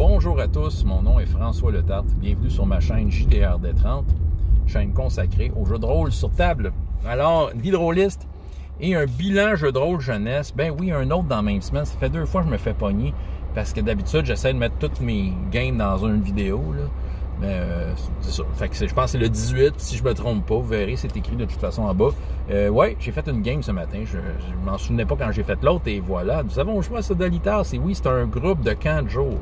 Bonjour à tous, mon nom est François Letarte. Bienvenue sur ma chaîne JDRD30, chaîne consacrée aux jeux de rôle sur table. Alors, une vie de rôliste et un bilan jeu de rôle jeunesse. Ben oui, un autre dans la même semaine. Ça fait 2 fois que je me fais pogner parce que d'habitude, j'essaie de mettre toutes mes games dans une vidéo, là. Mais c'est ça. Fait que je pense que c'est le 18, si je me trompe pas. Vous verrez, c'est écrit de toute façon en bas. Ouais, j'ai fait une game ce matin. Je m'en souvenais pas quand j'ai fait l'autre. Et voilà, nous avons joué à Sodalitas. Et oui, c'est un groupe de camp de jour.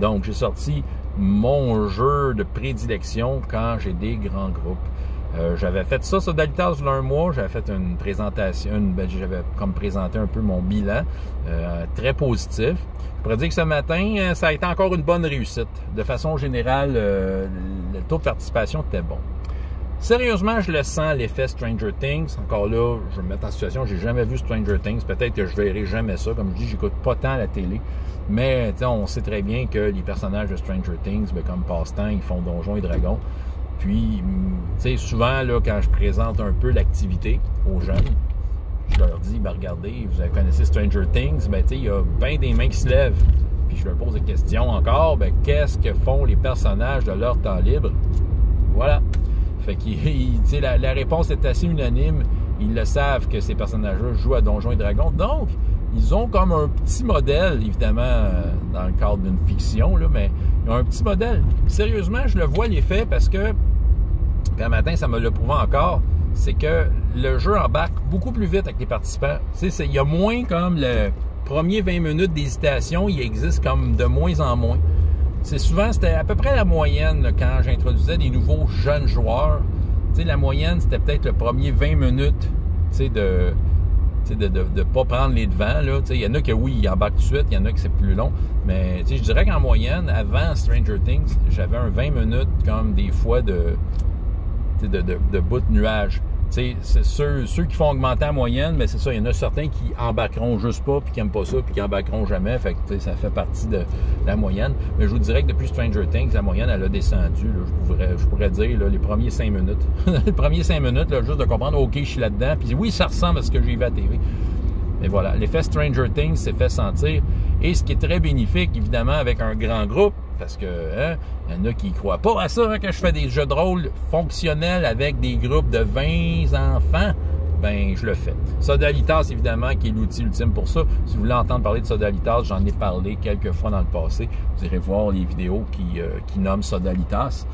Donc, j'ai sorti mon jeu de prédilection quand j'ai des grands groupes. J'avais fait ça, Sodalitas, il y a 1 mois. J'avais fait une présentation, j'avais comme présenté un peu mon bilan, très positif. Je pourrais dire que ce matin, ça a été encore une bonne réussite. De façon générale, le taux de participation était bon. Sérieusement, je le sens, l'effet Stranger Things. Encore là, je vais me mettre en situation, j'ai jamais vu Stranger Things. Peut-être que je verrai jamais ça. Comme je dis, j'écoute pas tant la télé. Mais on sait très bien que les personnages de Stranger Things, bien, comme passe-temps, ils font Donjons et Dragons. Puis, souvent, là, quand je présente un peu l'activité aux jeunes, je leur dis, ben, regardez, vous connaissez Stranger Things, ben, il y a bien des mains qui se lèvent. Puis je leur pose des questions encore, ben, qu'est-ce que font les personnages de leur temps libre? Voilà. Fait que la réponse est assez unanime. Ils le savent que ces personnages-là jouent à Donjons et Dragons. Donc, ils ont comme un petit modèle, évidemment, dans le cadre d'une fiction, là, mais ils ont un petit modèle. Sérieusement, je le vois l'effet parce que, puis un matin, ça me l'a prouvé encore, c'est que le jeu embarque beaucoup plus vite avec les participants. Il y a moins comme le premier 20 minutes d'hésitation, il existe comme de moins en moins. C'était à peu près la moyenne là, quand j'introduisais des nouveaux jeunes joueurs. La moyenne, c'était peut-être le premier 20 minutes de ne pas prendre les devants. Il y en a qui, oui, ils embarquent tout de suite, il y en a qui c'est plus long. Mais je dirais qu'en moyenne, avant Stranger Things, j'avais un 20 minutes comme des fois de bout de nuage. C'est ceux qui font augmenter la moyenne, mais c'est ça, il y en a certains qui embarqueront juste pas, puis qui n'aiment pas ça, puis qui embarqueront jamais. Fait que ça fait partie de la moyenne. Mais je vous dirais que depuis Stranger Things, la moyenne, elle a descendu. Là, je pourrais dire là, les premiers 5 minutes. Les premiers 5 minutes, là, juste de comprendre, OK, je suis là-dedans. Puis oui, ça ressemble à ce que j'ai vu à la TV. Mais voilà, l'effet Stranger Things s'est fait sentir. Et ce qui est très bénéfique, évidemment, avec un grand groupe, parce que il y en a qui ne croient pas à ça, que je fais des jeux de rôle fonctionnels avec des groupes de 20 enfants. Ben, je le fais. Sodalitas, évidemment, qui est l'outil ultime pour ça. Si vous voulez entendre parler de Sodalitas, j'en ai parlé quelques fois dans le passé. Vous irez voir les vidéos qui nomment Sodalitas.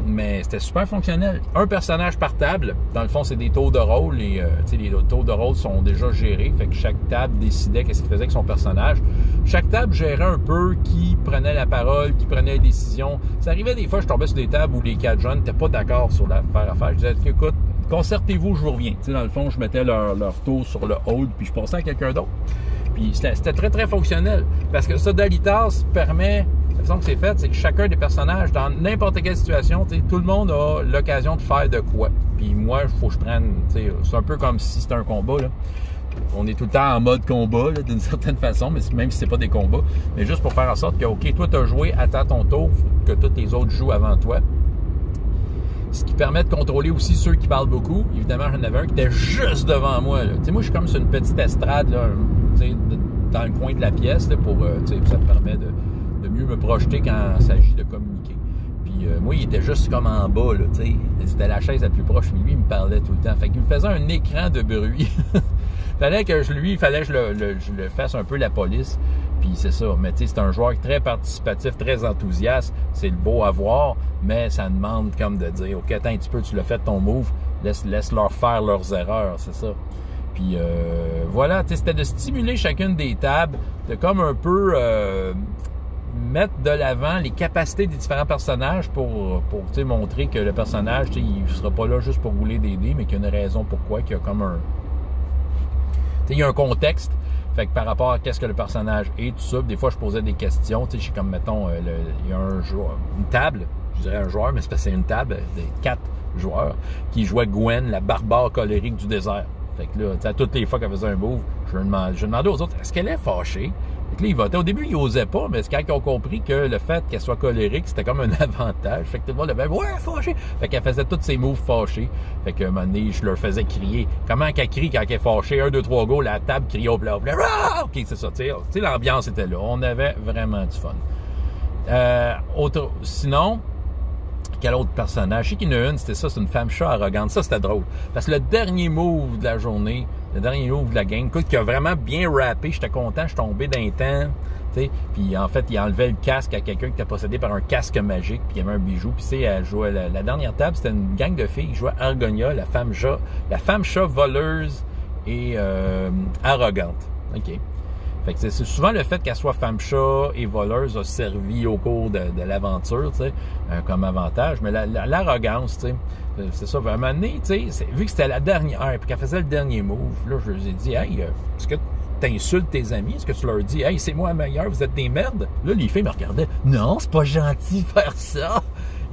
Mais c'était super fonctionnel. Un personnage par table. Dans le fond, c'est des tours de rôle. Et les tours de rôle sont déjà gérés. Fait que chaque table décidait qu'est-ce qu'il faisait avec son personnage. Chaque table gérait un peu qui prenait la parole, qui prenait les décisions. Ça arrivait des fois, je tombais sur des tables où les 4 jeunes n'étaient pas d'accord sur l'affaire à faire. Je disais, écoute, concertez-vous, je vous reviens. Dans le fond, je mettais leur tour sur le hold, puis je passais à quelqu'un d'autre. Puis c'était très, très fonctionnel. Parce que Sodalitas permet, la façon que c'est fait, c'est que chacun des personnages, dans n'importe quelle situation, tout le monde a l'occasion de faire de quoi. Puis moi, il faut que je prenne, c'est un peu comme si c'était un combat, là. On est tout le temps en mode combat, d'une certaine façon, mais même si c'est pas des combats. Mais juste pour faire en sorte que, OK, toi, tu as joué, attends ton tour, que tous les autres jouent avant toi. Ce qui permet de contrôler aussi ceux qui parlent beaucoup. Évidemment, j'en avais un qui était juste devant moi. Moi, je suis comme sur une petite estrade là, dans le coin de la pièce là, pour ça me permet de mieux me projeter quand il s'agit de communiquer. Puis moi, il était juste comme en bas. C'était la chaise la plus proche, mais lui, il me parlait tout le temps. Fait qu'il me faisait un écran de bruit. Fallait que je le fasse un peu la police. Puis c'est ça. Mais c'est un joueur très participatif, très enthousiaste. C'est le beau à voir, mais ça demande comme de dire, OK, attends un petit peu, tu l'as fait ton move, laisse-leur faire leurs erreurs, c'est ça. Puis voilà, c'était de stimuler chacune des tables, de comme un peu mettre de l'avant les capacités des différents personnages pour montrer que le personnage, il ne sera pas là juste pour rouler des dés, mais qu'il y a une raison pourquoi, qu'il y a comme un... il y a un contexte. Fait que par rapport à qu'est-ce que le personnage est, tout ça, des fois je posais des questions, je suis comme, mettons, il y a une table, je dirais un joueur, mais c'est parce que c'est une table de 4 joueurs qui jouait Gwen, la barbare colérique du désert. Fait que là, à toutes les fois qu'elle faisait un move, je demandais aux autres, est-ce qu'elle est fâchée? Fait que là, ils votaient. Au début, ils n'osaient pas, mais c'est quand ils ont compris que le fait qu'elle soit colérique, c'était comme un avantage. Fait que tout le monde avait « Ouais, fâché! » Fait qu'elle faisait tous ses moves fâchés. Fait qu'à un moment donné, je leur faisais crier. Comment qu'elle crie quand elle est fâchée? 1, 2, 3, go, la table criait au blanc. Ah! OK, c'est ça. Tu sais, l'ambiance était là. On avait vraiment du fun. Sinon, quel autre personnage? Je sais qu'il y en a une, c'était ça, c'est une femme chat arrogante. Ça, c'était drôle. Parce que le dernier move de la journée, le dernier move de la game, écoute, qui a vraiment bien rappé, j'étais content, je suis tombé d'un temps, tu sais, puis en fait, il enlevait le casque à quelqu'un qui était possédé par un casque magique, puis il y avait un bijou, puis tu sais, elle jouait, la dernière table, c'était une gang de filles qui jouaient Argonia, la femme chat voleuse et arrogante. OK. Fait que c'est souvent le fait qu'elle soit femme-chat et voleuse a servi au cours de l'aventure, tu sais, comme avantage. Mais l'arrogance, tu sais, c'est ça. À un moment donné, tu sais, vu que c'était la dernière, puis qu'elle faisait le dernier move, là, je leur ai dit, hey, est-ce que tu insultes tes amis? Est-ce que tu leur dis, hey, c'est moi la meilleure, vous êtes des merdes? Là, les filles me regardaient, non, c'est pas gentil de faire ça.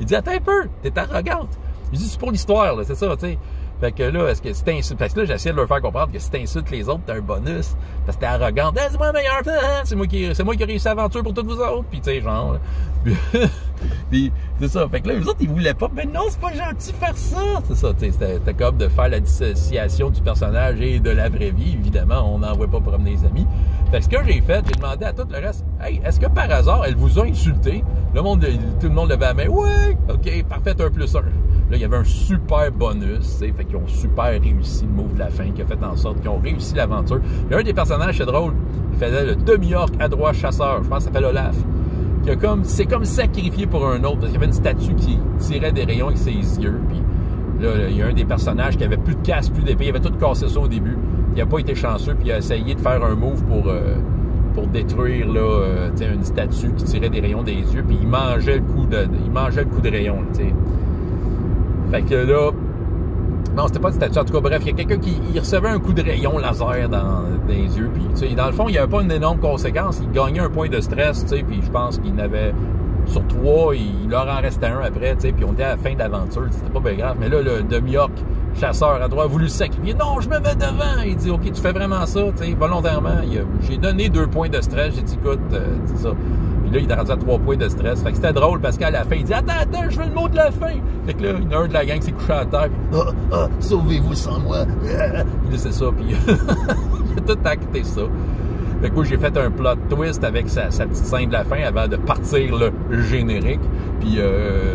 Il dit, attends un peu, t'es arrogante. Je dis, c'est pour l'histoire, là, c'est ça, tu sais. Fait que là, est-ce que si t'insultes... Parce que là, j'essayais de leur faire comprendre que si t'insultes les autres, t'as un bonus. Parce que t'es arrogant. Ah, c'est moi le meilleur. C'est moi qui ai réussi l'aventure pour toutes vous autres. Puis, tu sais, genre... Puis, c'est ça. Fait que là, les autres, ils voulaient pas. Mais non, c'est pas gentil de faire ça. C'est ça, tu sais. C'était comme de faire la dissociation du personnage et de la vraie vie. Évidemment, on n'envoie pas promener les amis. Fait que ce que j'ai fait, j'ai demandé à tout le reste, hey, est-ce que par hasard, elle vous a insulté? Tout le monde levait la main. Ouais! OK, parfait, 1+1. Là, il y avait un super bonus, tu sais, fait qu'ils ont super réussi le move de la fin, qui a fait en sorte qu'ils ont réussi l'aventure. Il y a un des personnages, c'est drôle, il faisait le demi-orc adroit chasseur, je pense qu'il s'appelle Olaf, qui a c'est comme sacrifié pour un autre, parce qu'il y avait une statue qui tirait des rayons avec ses yeux, puis là, il y a un des personnages qui avait plus de casse, plus d'épée, il avait tout cassé ça au début, il n'a pas été chanceux, puis il a essayé de faire un move pour détruire là, une statue qui tirait des rayons des yeux, puis il mangeait le coup de rayon, tu sais. Fait que là, non, c'était pas une statue. En tout cas, bref, il y a quelqu'un qui recevait un coup de rayon laser dans les yeux. Puis, tu sais, dans le fond, il n'y avait pas une énorme conséquence. Il gagnait un point de stress, tu sais, puis je pense qu'il n'avait sur 3, il leur en restait un après, tu sais, puis on était à la fin de l'aventure. C'était pas bien grave. Mais là, le demi-orc chasseur à droite a voulu sacrifier. Non, je me mets devant. Il dit, OK, tu fais vraiment ça, tu sais, volontairement. J'ai donné 2 points de stress. J'ai dit, écoute, c'est ça. Puis là, il est rendu à 3 points de stress. Fait que c'était drôle parce qu'à la fin, il dit Attends, je veux le mot de la fin. Fait que là, il y en a un de la gang qui s'est couché à terre. Puis, sauvez-vous sans moi. Puis là, c'est ça. Puis il a tout acté ça. Fait que moi, j'ai fait un plot twist avec sa petite scène de la fin avant de partir le générique. Puis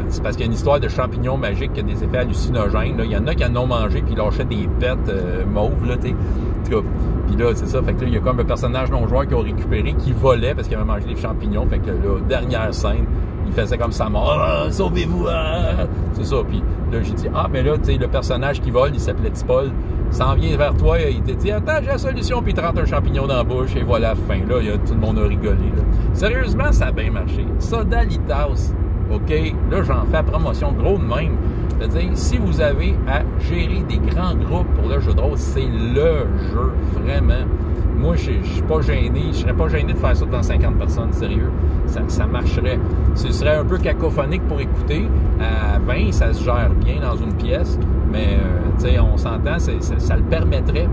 c'est parce qu'il y a une histoire de champignons magiques qui a des effets hallucinogènes. Là. Il y en a qui en ont mangé puis ils lâchaient des pets mauves, là, tu sais. En tout cas, puis là, c'est ça. Fait que là, il y a comme un personnage non-joueur qui a récupéré, qui volait parce qu'il avait mangé des champignons. Fait que là, dernière scène, il faisait comme ça, sauvez-vous! C'est ça. Puis là, j'ai dit, mais là, tu sais, le personnage qui vole, il s'appelait Tipol. Il s'en vient vers toi, il te dit, attends, j'ai la solution, puis il te rentre un champignon dans la bouche, et voilà, fin. Là, tout le monde a rigolé. Là. Sérieusement, ça a bien marché. Sodalitas, OK? Là, j'en fais la promotion gros de même. C'est-à-dire, si vous avez à gérer des grands groupes pour le jeu de rôle, c'est le jeu, vraiment. Moi, je suis pas gêné. Je serais pas gêné de faire ça devant 50 personnes, sérieux. Ça marcherait. Ce serait un peu cacophonique pour écouter. À 20, ça se gère bien dans une pièce. Mais, tu sais, on s'entend, ça le permettrait.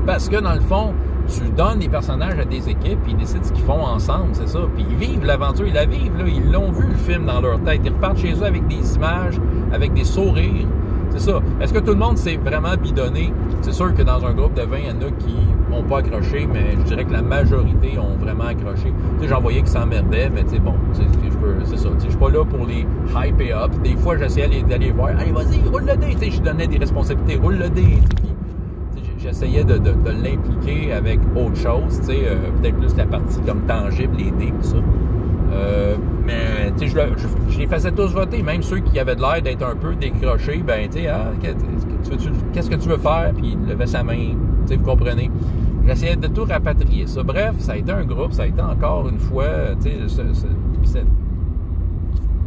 Parce que, dans le fond, tu donnes des personnages à des équipes, puis ils décident ce qu'ils font ensemble, c'est ça. Puis ils vivent l'aventure, ils la vivent, là. Ils l'ont vu, le film, dans leur tête. Ils repartent chez eux avec des images, avec des sourires. C'est ça. Est-ce que tout le monde s'est vraiment bidonné? C'est sûr que dans un groupe de 20, il y en a qui n'ont pas accroché, mais je dirais que la majorité ont vraiment accroché. Tu sais, j'en voyais qui s'emmerdaient, mais tu sais, bon, c'est ça. Tu sais, je suis pas là pour les hyper up. Des fois, j'essayais d'aller voir, hey, vas-y, roule le dé. Tu sais, je donnais des responsabilités, roule le dé. Puis, j'essayais de l'impliquer avec autre chose, tu sais, peut-être plus la partie comme tangible, les dés, tout ça. Mais tu sais, je les faisais tous voter, même ceux qui avaient de l'air d'être un peu décrochés, ben tu sais, qu'est-ce que tu veux faire? Puis il levait sa main, tu sais, vous comprenez. J'essayais de tout rapatrier ça. Bref, ça a été un groupe, ça a été encore une fois, tu sais,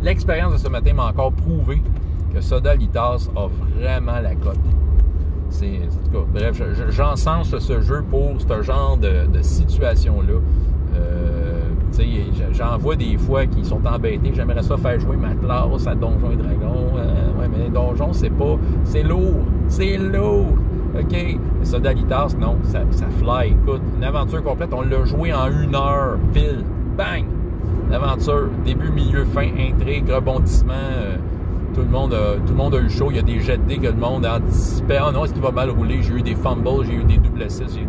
l'expérience de ce matin m'a encore prouvé que Sodalitas a vraiment la cote. En tout cas, bref, j'encense ce jeu pour ce genre de situation-là. J'en vois des fois qui sont embêtés. J'aimerais ça faire jouer ma classe à Donjons et Dragons. Ouais, mais Donjons, c'est lourd. C'est lourd. OK. Sodalitas, non, ça fly. Écoute, une aventure complète, on l'a joué en 1 heure, pile. Bang! L'aventure, début, milieu, fin, intrigue, rebondissement. Tout le monde a eu chaud. Il y a des jets de dés que le monde anticipait. Ah non, est-ce qu'il va mal rouler? J'ai eu des fumbles, j'ai eu des double assists.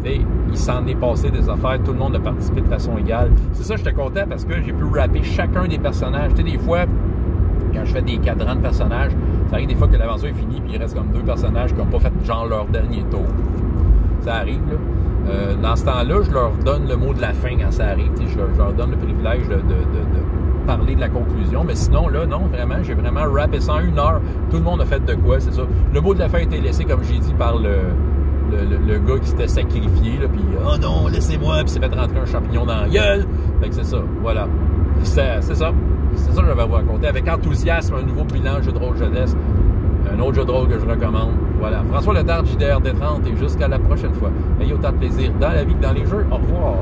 Il s'en est passé des affaires. Tout le monde a participé de façon égale. C'est ça, j'étais content parce que j'ai pu rapper chacun des personnages. Tu sais, des fois, quand je fais des cadrans de personnages, ça arrive des fois que l'aventure est finie puis il reste comme 2 personnages qui n'ont pas fait genre leur dernier tour. Ça arrive, là. Dans ce temps-là, je leur donne le mot de la fin quand ça arrive. Je leur donne le privilège de parler de la conclusion. Mais sinon, là, non, vraiment, j'ai vraiment rappé ça en 1 heure. Tout le monde a fait de quoi, c'est ça. Le mot de la fin a été laissé, comme j'ai dit, par le gars qui s'était sacrifié, là, puis « Oh non, laissez-moi! » Puis s'est fait rentrer un champignon dans la gueule. Fait que c'est ça, voilà. C'est ça. C'est ça que je vais vous raconter. Avec enthousiasme, un nouveau bilan jeu de rôle jeunesse. Un autre jeu de rôle que je recommande. Voilà. François Letarte, JDR D30, et jusqu'à la prochaine fois. Ayez autant de plaisir dans la vie que dans les jeux. Au revoir.